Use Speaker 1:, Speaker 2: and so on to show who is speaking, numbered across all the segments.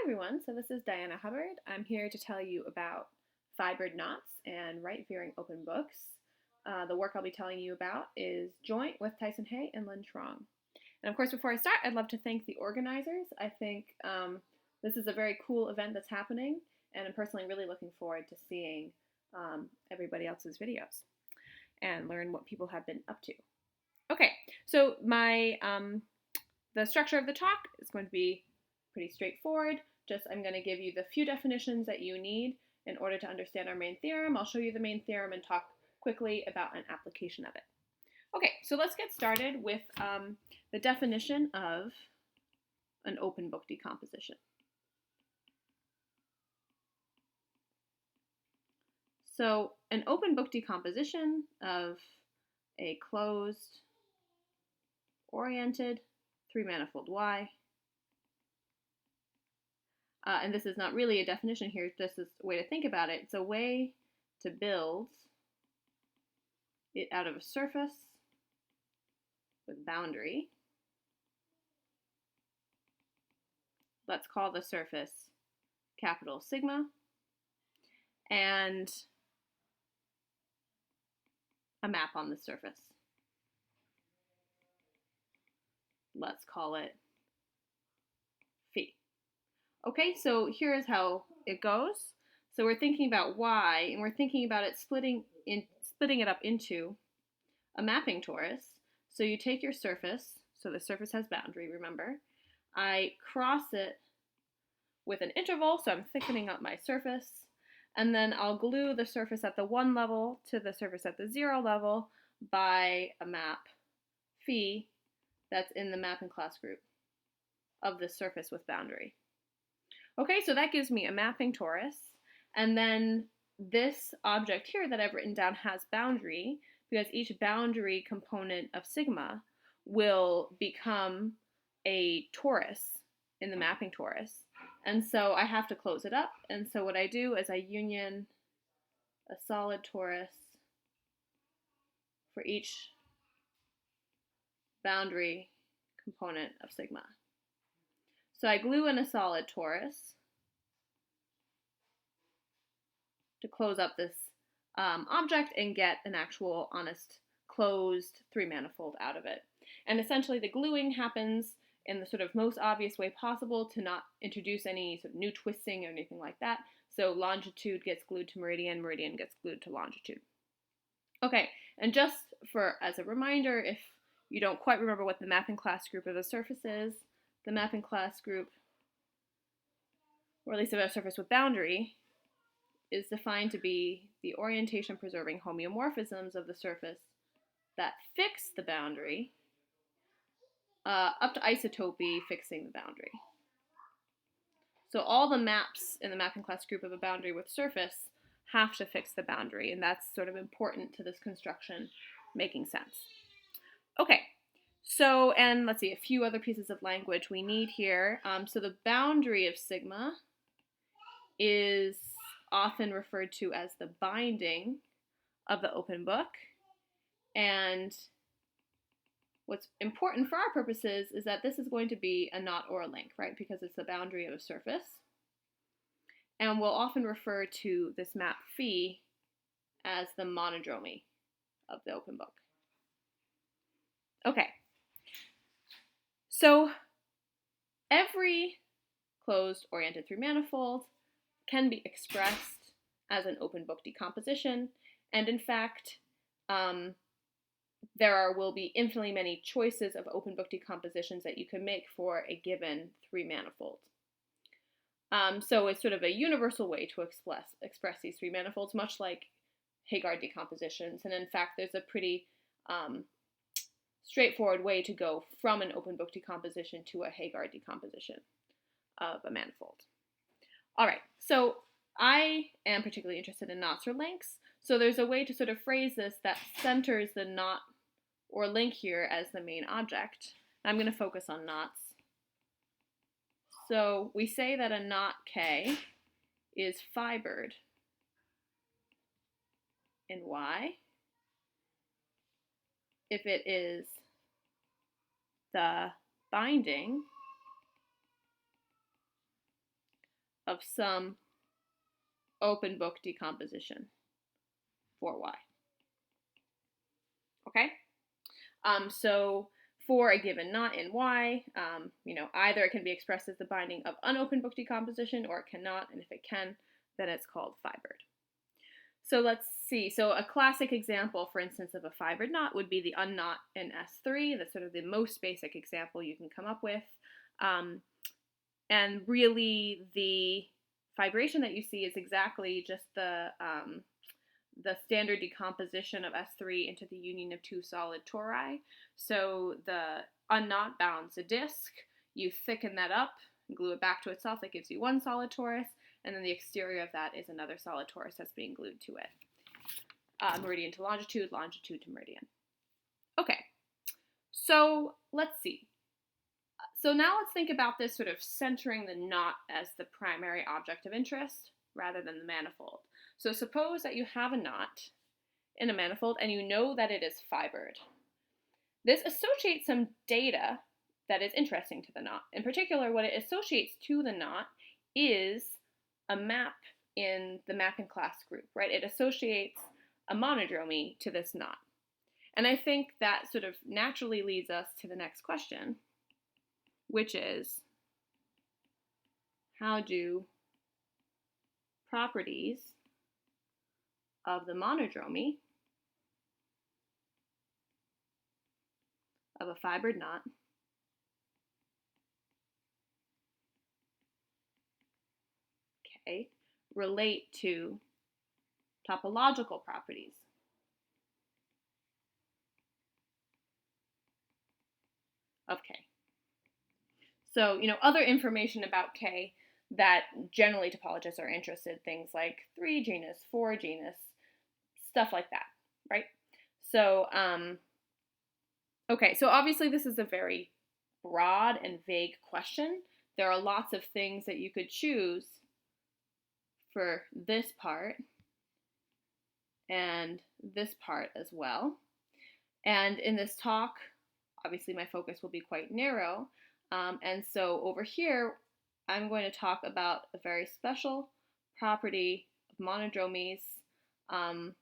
Speaker 1: everyone, so this is Diana Hubbard. I'm here to tell you about fibered knots and right-veering open books. The work I'll be telling you about is joint with Tyson Hay and Lynn Trong. And of course, before I start, I'd love to thank the organizers. I think this is a very cool event that's happening, and I'm personally really looking forward to seeing everybody else's videos and learn what people have been up to. Okay, so the structure of the talk is going to be pretty straightforward. I'm going to give you the few definitions that you need in order to understand our main theorem. I'll show you the main theorem and talk quickly about an application of it. Okay, so let's get started with the definition of an open book decomposition. So an open book decomposition of a closed, oriented, three-manifold Y. And this is not really a definition here, this is a way to think about it. It's a way to build it out of a surface with boundary. Let's call the surface capital sigma, and a map on the surface. Let's call it phi. Okay, so here's how it goes. So we're thinking about Y, and we're thinking about it splitting it up into a mapping torus. So you take your surface, so the surface has boundary, remember. I cross it with an interval, so I'm thickening up my surface, and then I'll glue the surface at the 1 level to the surface at the 0 level by a map phi that's in the mapping class group of the surface with boundary. Okay, so that gives me a mapping torus, and then this object here that I've written down has boundary because each boundary component of sigma will become a torus in the mapping torus. And so I have to close it up, and so what I do is I union a solid torus for each boundary component of sigma. So I glue in a solid torus to close up this object and get an actual honest closed three-manifold out of it. And essentially the gluing happens in the sort of most obvious way possible to not introduce any sort of new twisting or anything like that. So longitude gets glued to meridian, meridian gets glued to longitude. Okay, and just as a reminder, if you don't quite remember what the mapping class group of a surface is, the mapping class group, or at least of a surface with boundary, is defined to be the orientation-preserving homeomorphisms of the surface that fix the boundary up to isotopy fixing the boundary. So all the maps in the mapping class group of a boundary with surface have to fix the boundary, and that's sort of important to this construction making sense. Okay, so, and let's see, a few other pieces of language we need here. So the boundary of sigma is often referred to as the binding of the open book, and what's important for our purposes is that this is going to be a knot or a link, right? Because it's the boundary of a surface. And we'll often refer to this map phi as the monodromy of the open book. Okay. So every closed oriented three-manifold can be expressed as an open book decomposition. And in fact, there will be infinitely many choices of open book decompositions that you can make for a given three-manifold. So it's sort of a universal way to express these three-manifolds, much like Hubbard decompositions. And in fact, there's a pretty straightforward way to go from an open book decomposition to a Hubbard decomposition of a manifold. All right, so I am particularly interested in knots or links. So there's a way to sort of phrase this that centers the knot or link here as the main object. I'm going to focus on knots. So we say that a knot K is fibered in Y if it is the binding of some open book decomposition for Y. Okay? So for a given knot in Y, either it can be expressed as the binding of unopened book decomposition or it cannot, and if it can, then it's called fibered. So let's see. So a classic example, for instance, of a fibered knot would be the unknot in S3. That's sort of the most basic example you can come up with. And really, the fibration that you see is exactly just the standard decomposition of S3 into the union of two solid tori. So the unknot bounds a disk, you thicken that up, glue it back to itself, that gives you one solid torus, and then the exterior of that is another solid torus that's being glued to it. Meridian to longitude, longitude to meridian. Okay, so let's see. So now let's think about this sort of centering the knot as the primary object of interest rather than the manifold. So suppose that you have a knot in a manifold and you know that it is fibered. This associates some data that is interesting to the knot. In particular, what it associates to the knot is a map in the mapping class group, right? It associates a monodromy to this knot. And I think that sort of naturally leads us to the next question, which is, how do properties of the monodromy of a fibered knot relate to topological properties of K? So, other information about K that generally topologists are interested, things like 3 genus, 4 genus, stuff like that, right? So, okay, so obviously this is a very broad and vague question. There are lots of things that you could choose for this part and this part as well. And in this talk, obviously my focus will be quite narrow. And so over here, I'm going to talk about a very special property of monodromies on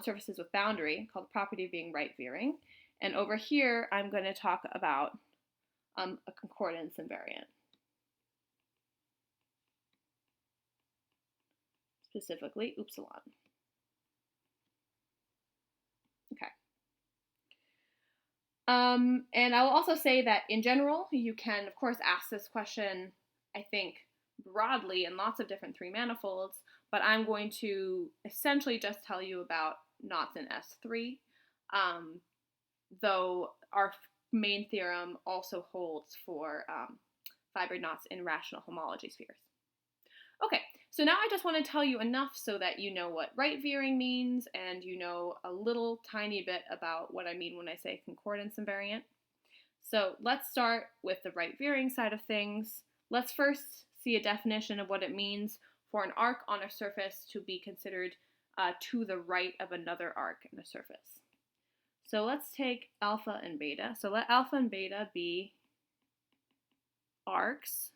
Speaker 1: surfaces with boundary, called the property of being right-veering. And over here, I'm going to talk about a concordance invariant, specifically upsilon. Okay. And I will also say that in general, you can, of course, ask this question, I think, broadly in lots of different three manifolds, but I'm going to essentially just tell you about knots in S3, though our main theorem also holds for fibered knots in rational homology spheres. Okay, so now I just want to tell you enough so that you know what right-veering means and you know a little tiny bit about what I mean when I say concordance invariant. So let's start with the right-veering side of things. Let's first see a definition of what it means for an arc on a surface to be considered to the right of another arc in a surface. So let's take alpha and beta. So let alpha and beta be arcs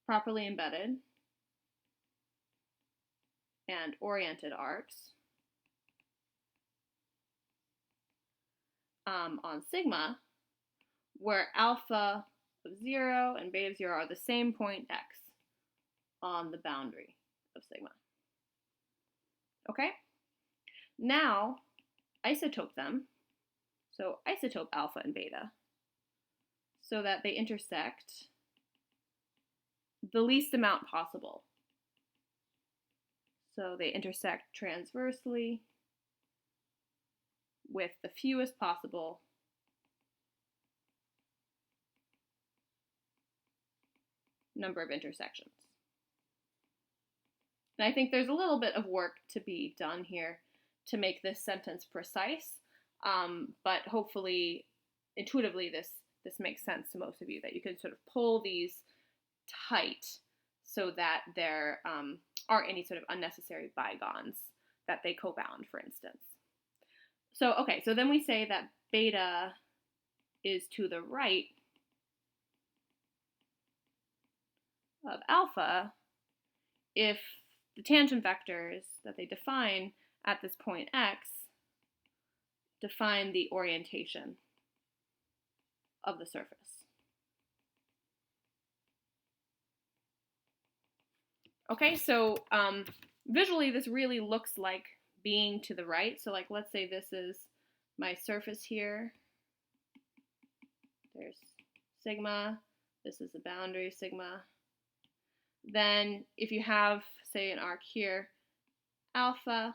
Speaker 1: properly embedded and oriented arcs on sigma, where alpha of 0 and beta of 0 are the same point x on the boundary of sigma. Okay? Now, isotope them, so isotope alpha and beta, so that they intersect the least amount possible. So they intersect transversely with the fewest possible number of intersections. And I think there's a little bit of work to be done here to make this sentence precise, but hopefully, intuitively, this makes sense to most of you, that you can sort of pull these tight so that there aren't any sort of unnecessary bygones that they co-bound, for instance. So, okay, so then we say that beta is to the right of alpha if the tangent vectors that they define at this point x define the orientation of the surface. Okay, so visually this really looks like being to the right. So like let's say this is my surface here. There's sigma, this is the boundary sigma. Then if you have, say, an arc here, alpha,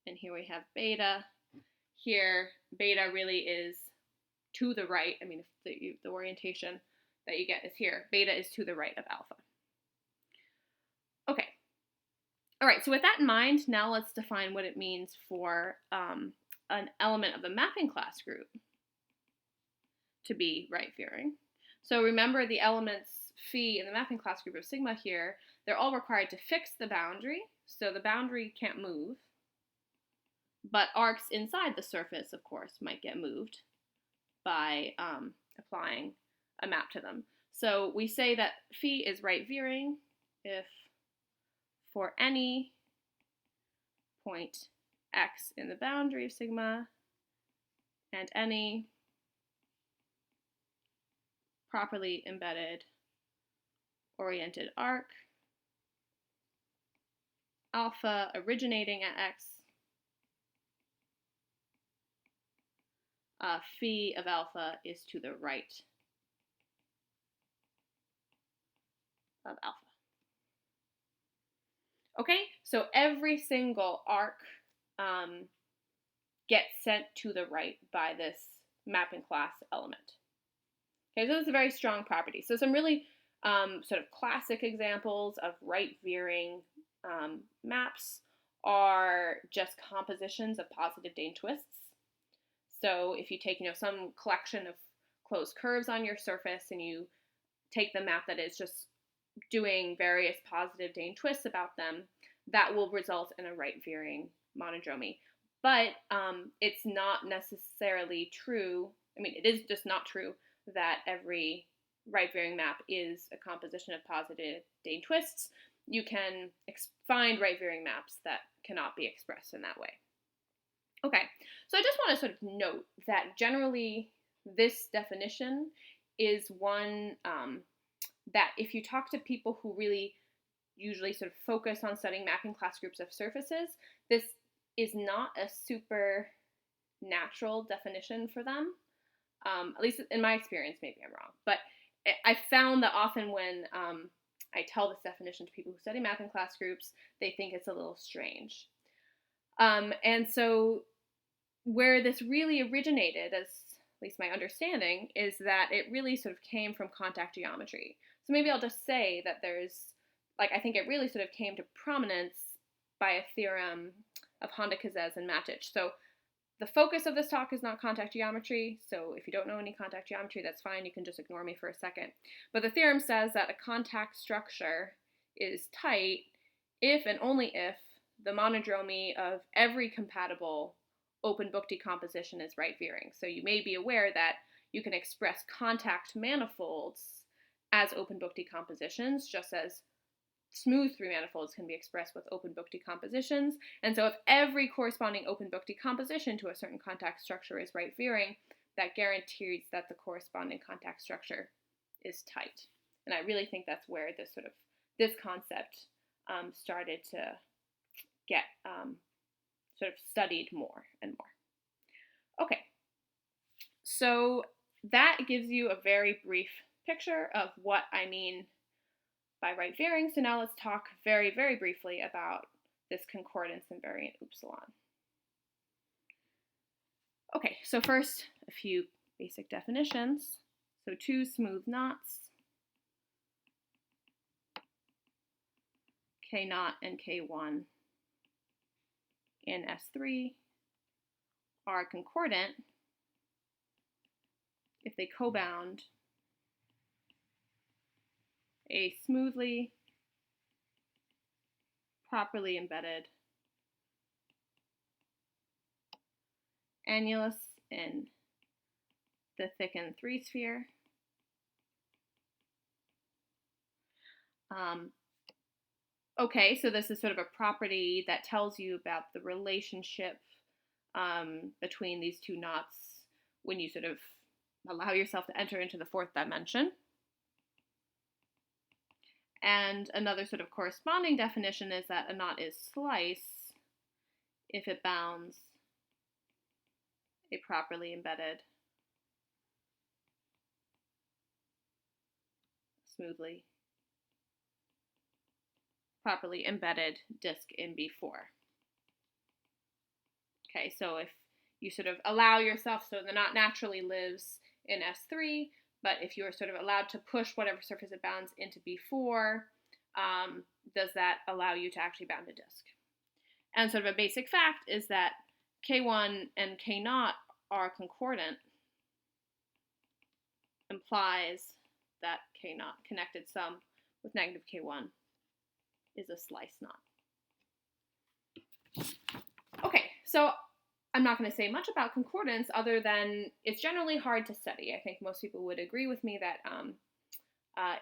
Speaker 1: and here we have beta, here beta really is to the right. I mean, if the orientation that you get is here, beta is to the right of alpha. Okay. All right, so with that in mind, now let's define what it means for an element of the mapping class group to be right-veering. So remember the elements phi in the mapping class group of sigma here, they're all required to fix the boundary, so the boundary can't move, but arcs inside the surface, of course, might get moved by applying a map to them. So we say that phi is right-veering if for any point x in the boundary of sigma and any properly embedded oriented arc alpha originating at x, phi of alpha is to the right of alpha. Okay, so every single arc gets sent to the right by this mapping class element. Okay, so this is a very strong property. So some really sort of classic examples of right-veering maps are just compositions of positive Dane twists. So if you take, some collection of closed curves on your surface and you take the map that is just doing various positive Dane twists about them, that will result in a right-veering monodromy. But it's not necessarily true. I mean, it is just not true that every right-veering map is a composition of positive Dane twists. You can find right-veering maps that cannot be expressed in that way. Okay, so I just want to sort of note that generally this definition is one that if you talk to people who really usually sort of focus on studying mapping class groups of surfaces, this is not a super natural definition for them. At least in my experience, maybe I'm wrong. But I found that often when I tell this definition to people who study mapping class groups, they think it's a little strange. And so where this really originated, as at least my understanding, is that it really sort of came from contact geometry. So maybe I'll just say that I think it really sort of came to prominence by a theorem of Honda-Kazes and Matic. So the focus of this talk is not contact geometry, so if you don't know any contact geometry, that's fine, you can just ignore me for a second. But the theorem says that a contact structure is tight if and only if the monodromy of every compatible open book decomposition is right-veering. So you may be aware that you can express contact manifolds as open book decompositions, just as smooth three manifolds can be expressed with open book decompositions. And so if every corresponding open book decomposition to a certain contact structure is right-veering, that guarantees that the corresponding contact structure is tight. And I really think that's where this concept started to get sort of studied more and more. Okay, so that gives you a very brief picture of what I mean by right-veering. So now let's talk very, very briefly about this concordance invariant upsilon. Okay, so first, a few basic definitions. So two smooth knots, K0 and K1 in S3 are concordant if they co-bound a smoothly, properly embedded annulus in the thickened 3-sphere. Okay, so this is sort of a property that tells you about the relationship between these two knots when you sort of allow yourself to enter into the fourth dimension. And another sort of corresponding definition is that a knot is slice if it bounds a properly embedded, properly embedded disk in B4. Okay, so if you sort of allow yourself, so the knot naturally lives in S3, but if you're sort of allowed to push whatever surface it bounds into B4, does that allow you to actually bound a disk? And sort of a basic fact is that K1 and K0 are concordant, implies that K0 connected sum with negative K1 is a slice knot. Okay, so I'm not going to say much about concordance other than it's generally hard to study. I think most people would agree with me that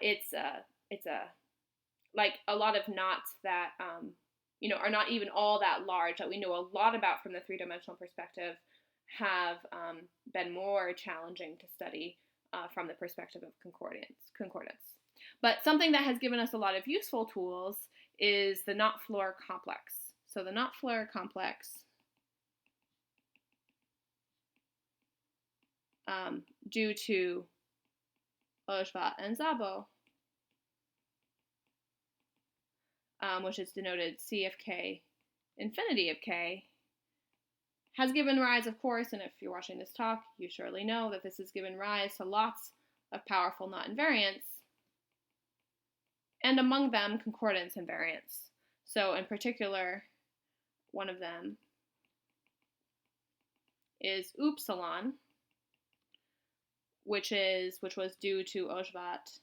Speaker 1: it's like a lot of knots that are not even all that large, that we know a lot about from the three-dimensional perspective, have been more challenging to study from the perspective of concordance. But something that has given us a lot of useful tools is the knot-Floer complex. So the knot-Floer complex, due to Ojvat and Szabo, which is denoted C of k infinity of k, has given rise, of course, and if you're watching this talk, you surely know that this has given rise to lots of powerful knot invariants, and among them, concordance invariants. So in particular, one of them is upsilon, which was due to Ojvat,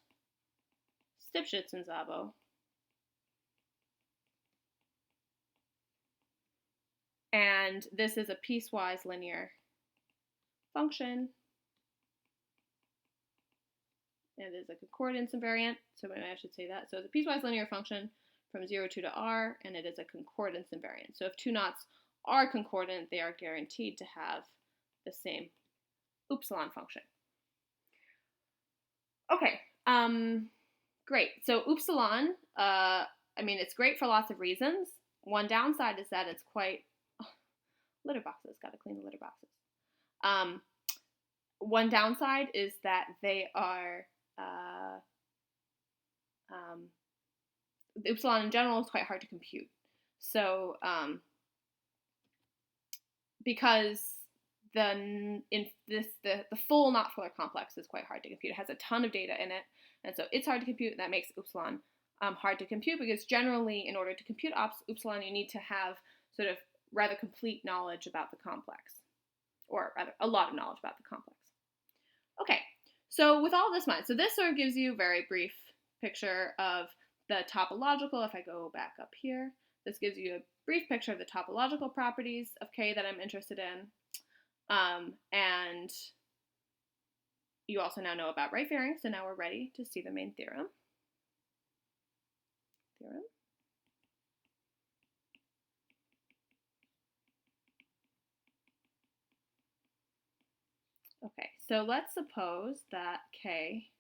Speaker 1: Stipchitz, and Szabo. And this is a piecewise linear function. It is a concordance invariant, so maybe I should say that. So it's a piecewise linear function from 0, 2 to r, and it is a concordance invariant. So if two knots are concordant, they are guaranteed to have the same upsilon function. Okay, great. So upsilon, it's great for lots of reasons. One downside is that it's quite litter boxes. Got to clean the litter boxes. One downside is that they are the upsilon in general is quite hard to compute. So because the full knot-Floer complex is quite hard to compute. It has a ton of data in it, and so it's hard to compute, and that makes upsilon hard to compute, because generally, in order to compute upsilon, you need to have sort of rather complete knowledge about the complex, or rather a lot of knowledge about the complex. Okay, so with all this in mind, so this sort of gives you a very brief picture of the topological. If I go back up here, this gives you a brief picture of the topological properties of K that I'm interested in. And you also now know about right-veering, so now we're ready to see the main theorem. Okay, so let's suppose that K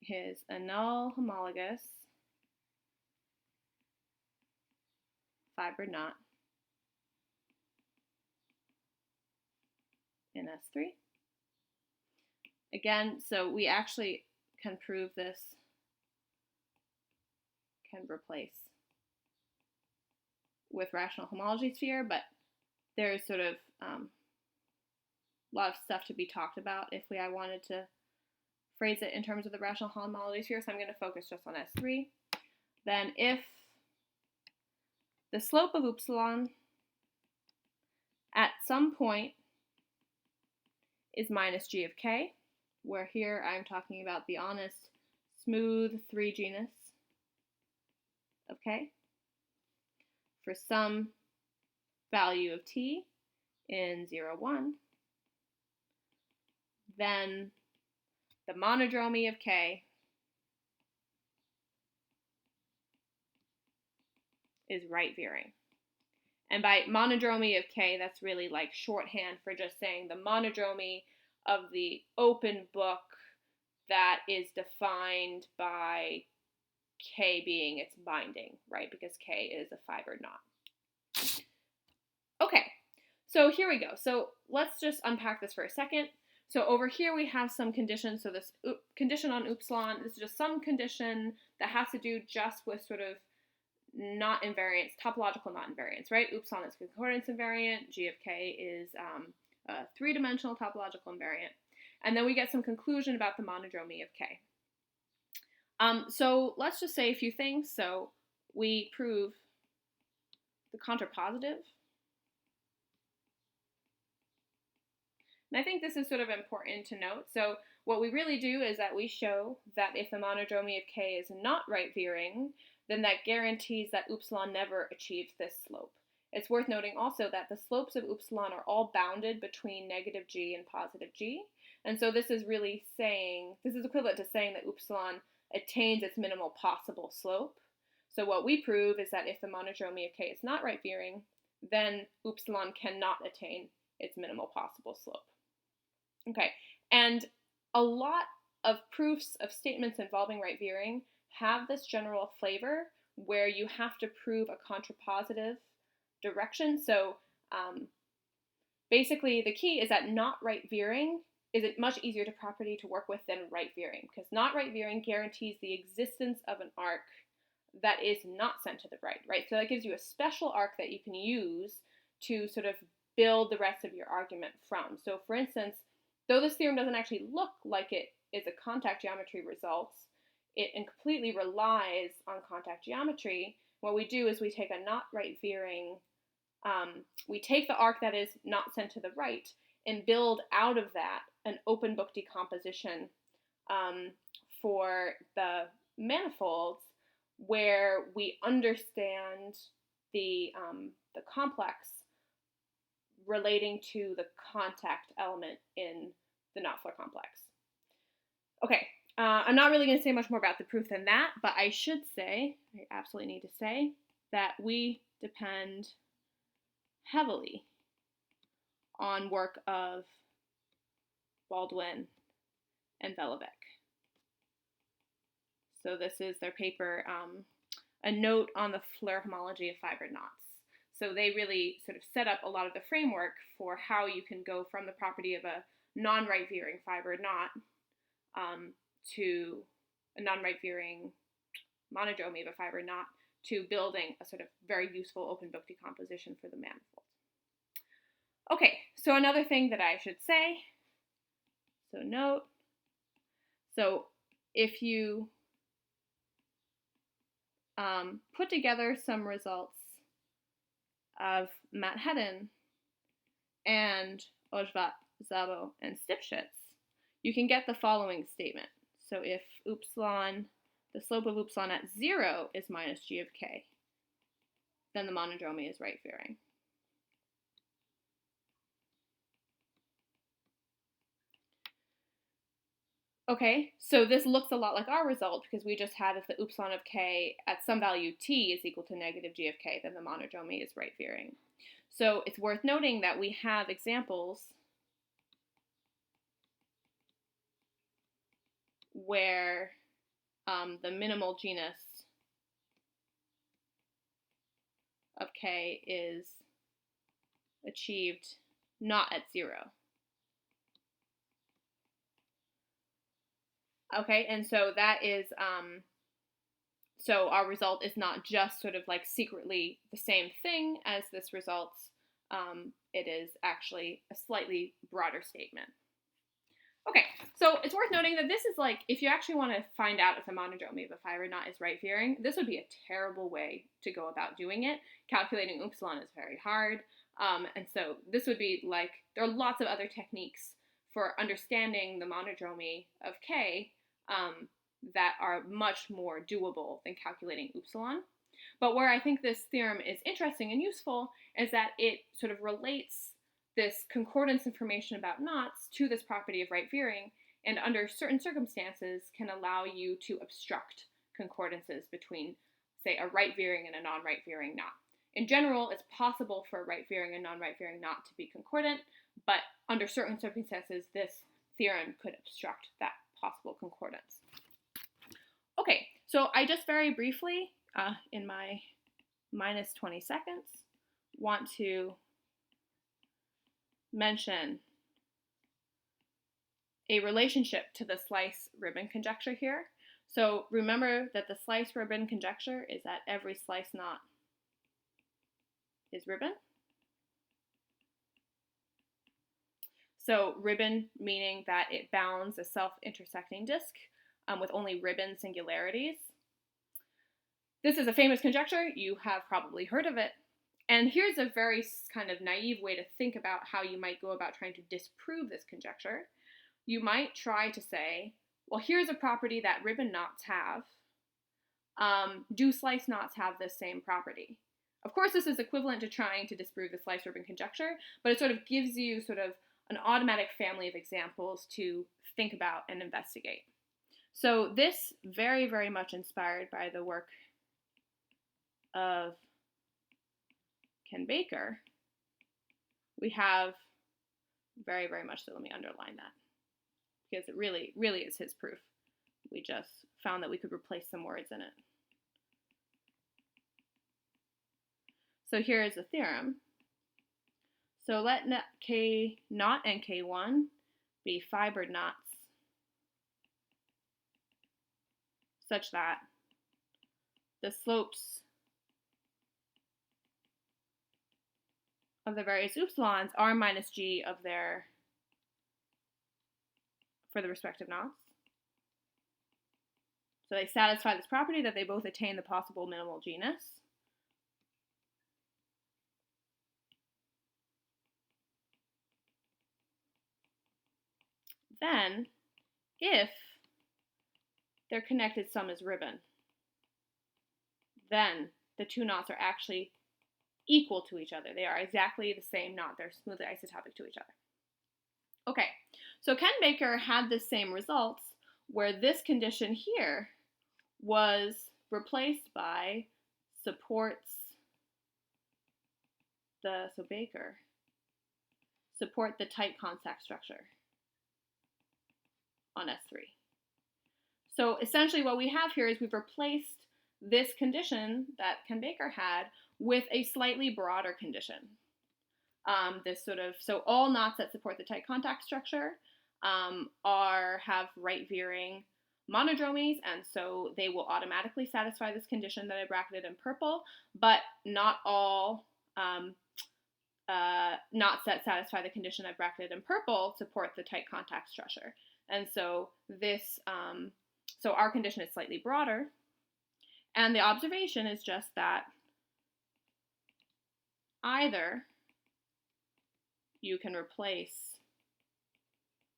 Speaker 1: is a null homologous fibered knot in S3. Again, so we actually can prove this can replace with rational homology sphere, but there's sort of a lot of stuff to be talked about if I wanted to phrase it in terms of the rational homology sphere, so I'm going to focus just on S3. Then if the slope of upsilon at some point is minus g of k, where here I'm talking about the honest, smooth 3 genus of k, for some value of t in 0, 1, then the monodromy of k is right-veering. And by monodromy of K, that's really like shorthand for just saying the monodromy of the open book that is defined by K being its binding, right? Because K is a fibered knot. Okay, so here we go. So let's just unpack this for a second. So over here we have some conditions. So this condition on upsilon, this is just some condition that has to do just with sort of knot invariance, topological knot invariance, right? Upsilon is concordance invariant, G of K is a three-dimensional topological invariant. And then we get some conclusion about the monodromy of K. So let's just say a few things. So we prove the contrapositive. And I think this is sort of important to note. So what we really do is that we show that if the monodromy of K is not right-veering, then that guarantees that upsilon never achieves this slope. It's worth noting also that the slopes of upsilon are all bounded between negative G and positive G. And so this is really saying, this is equivalent to saying that upsilon attains its minimal possible slope. So what we prove is that if the monodromy of K is not right-veering, then upsilon cannot attain its minimal possible slope. Okay, and a lot of proofs of statements involving right-veering have this general flavor where you have to prove a contrapositive direction. So basically the key is that not right-veering is a much easier property to work with than right-veering, because not right-veering guarantees the existence of an arc that is not sent to the right? So that gives you a special arc that you can use to sort of build the rest of your argument from. So for instance, though this theorem doesn't actually look like it is a contact geometry result, it completely relies on contact geometry. What we do is we take a not right-veering, we take the arc that is not sent to the right and build out of that an open book decomposition for the manifolds where we understand the complex relating to the contact element in the knot-Floer complex. Okay, I'm not really going to say much more about the proof than that, but I should say, I absolutely need to say, that we depend heavily on work of Baldwin and Velovic. So this is their paper, A Note on the Floer Homology of Fibered Knots. So they really sort of set up a lot of the framework for how you can go from the property of a non-right-veering fibered knot to a non-right-veering monodromy of a fibered knot to building a sort of very useful open book decomposition for the manifold. Okay, so another thing that I should say, so note, so if you put together some results of Matt Hedden and Ojvat, Szabo, and Stipschitz, you can get the following statement. So if upsilon, the slope of upsilon at 0 is minus G of K, then the monodromy is right-veering. Okay, so this looks a lot like our result because we just had if the upsilon of K at some value T is equal to negative G of K, then the monodromy is right-veering. So it's worth noting that we have examples where the minimal genus of K is achieved not at 0. Okay, and so that is, so our result is not just sort of like secretly the same thing as this result. It is actually a slightly broader statement. Okay, so it's worth noting that this is like, if you actually want to find out if the monodromy of a fibered knot is right-veering, this would be a terrible way to go about doing it. Calculating upsilon is very hard, and so this would be like, there are lots of other techniques for understanding the monodromy of K that are much more doable than calculating upsilon. But where I think this theorem is interesting and useful is that it sort of relates this concordance information about knots to this property of right-veering, and under certain circumstances can allow you to obstruct concordances between say, a right-veering and a non-right-veering knot. In general, it's possible for a right-veering and non-right-veering knot to be concordant, but under certain circumstances, this theorem could obstruct that possible concordance. Okay, so I just very briefly, in my minus 20 seconds, want to mention a relationship to the slice-ribbon conjecture here. So remember that the slice-ribbon conjecture is that every slice knot is ribbon. So ribbon meaning that it bounds a self-intersecting disk with only ribbon singularities. This is a famous conjecture. You have probably heard of it. And here's a very kind of naive way to think about how you might go about trying to disprove this conjecture. You might try to say, well, here's a property that ribbon knots have. Do slice knots have this same property? Of course, this is equivalent to trying to disprove the slice-ribbon conjecture, but it sort of gives you sort of an automatic family of examples to think about and investigate. So this very, very much inspired by the work of Ken Baker. We have very, very much, so let me underline that, because it really, really is his proof. We just found that we could replace some words in it. So here is the theorem. So let K naught and K1 be fibered knots such that the slopes of the various upsilons are minus g of their, for the respective knots. So they satisfy this property that they both attain the possible minimal genus. Then, if their connected sum is ribbon, then the two knots are actually equal to each other. They are exactly the same knot. They're smoothly isotopic to each other. Okay, so Ken Baker had the same results where this condition here was replaced by supports the, so Baker, support the tight contact structure on S3. So essentially what we have here is we've replaced this condition that Ken Baker had with a slightly broader condition. This sort of, so all knots that support the tight contact structure have right-veering monodromies, and so they will automatically satisfy this condition that I bracketed in purple, but not all knots that satisfy the condition I bracketed in purple support the tight contact structure. And so this, so our condition is slightly broader, and the observation is just that either you can replace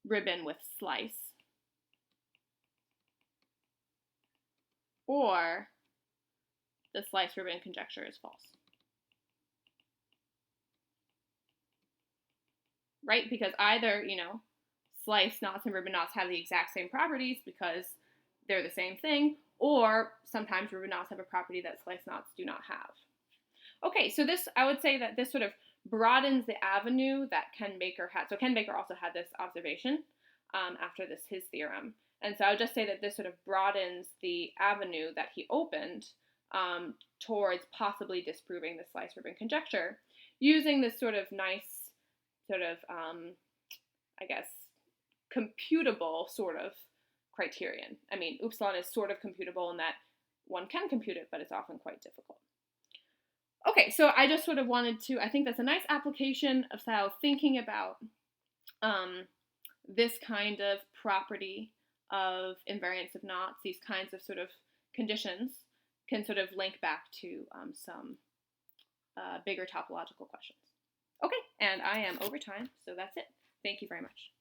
Speaker 1: ribbon with slice, or the slice-ribbon conjecture is false. Right? Because either, you know, slice knots and ribbon knots have the exact same properties because they're the same thing, or sometimes ribbon knots have a property that slice knots do not have. Okay, so this, I would say that this sort of broadens the avenue that Ken Baker had. So Ken Baker also had this observation after this, his theorem. And so I would just say that this sort of broadens the avenue that he opened towards possibly disproving the slice-ribbon conjecture using this sort of nice, sort of, I guess, computable sort of criterion. I mean, upsilon is sort of computable in that one can compute it, but it's often quite difficult. Okay, so I just sort of wanted to, I think that's a nice application of how thinking about this kind of property of invariance of knots, these kinds of sort of conditions, can sort of link back to some bigger topological questions. Okay, and I am over time, so that's it. Thank you very much.